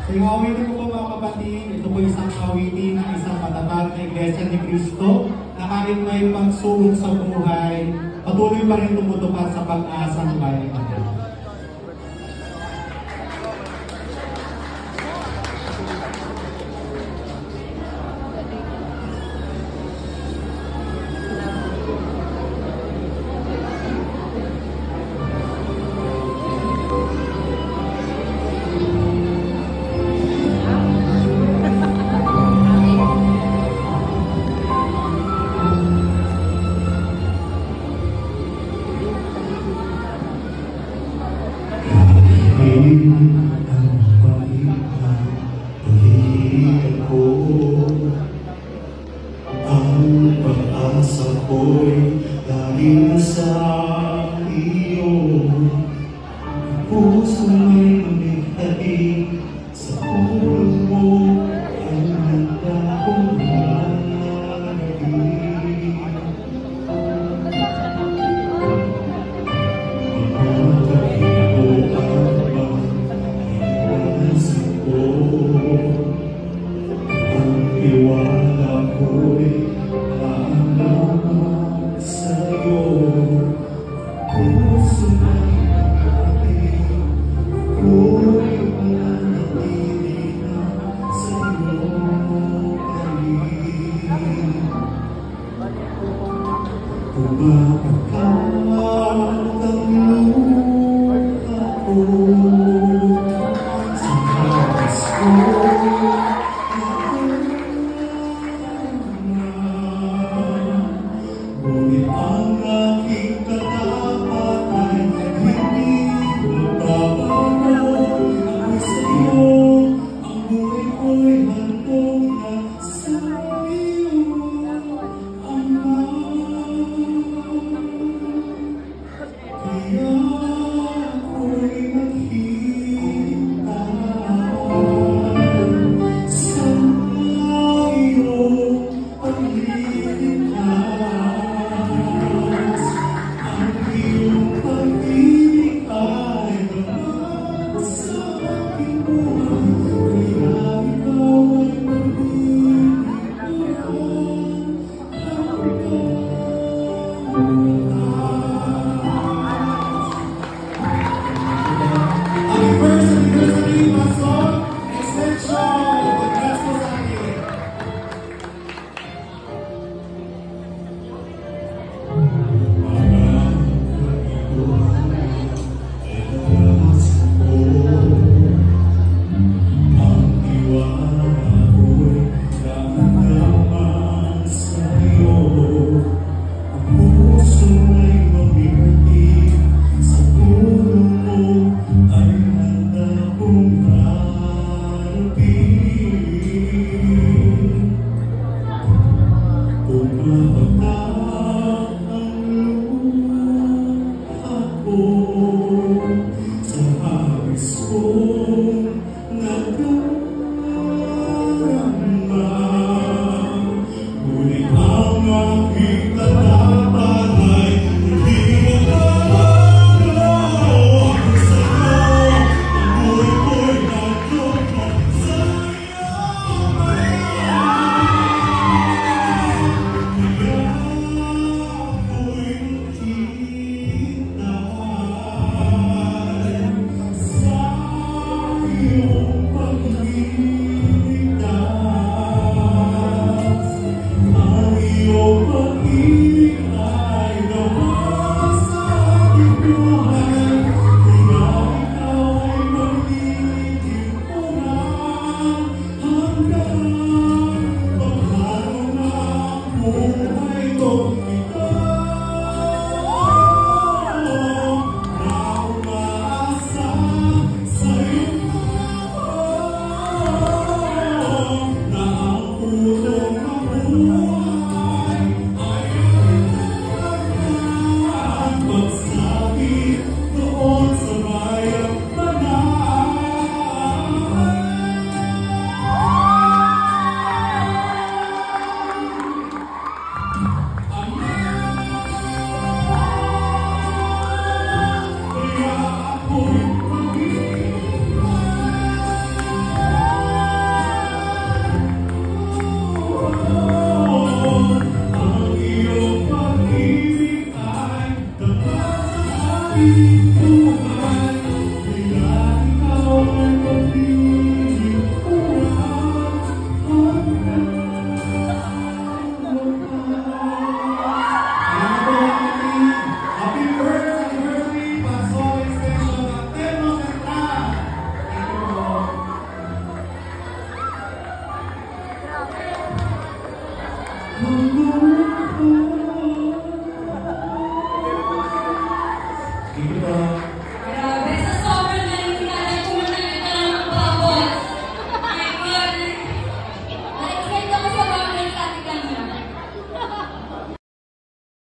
Yung awitin ko po mga kapatid, ito po isang awitin ng isang matatag na Iglesia ni Cristo na kahit may pagsuot sa buhay, patuloy pa rin tumutupad sa pag-asa ng bayan natin. Ang pag-asa ko'y galing sa iyo. Puso may lumikhain sa pulong mo ay handa kong hanapin. Magkakita ko ang pag-iwasan ko. Ang iwala ko'y alamat sa'yo. Puso may lumikhain, ko'y mananatili na sa'yo galing. Kumakakat ang luha ko sa halos ko. Ngunit ang aking katapat ay hindi magbabago. Ako'y sa'yo, ang buhay ko'y handog na sa'yo, Ama. Kaya ako'y maghihintay buhay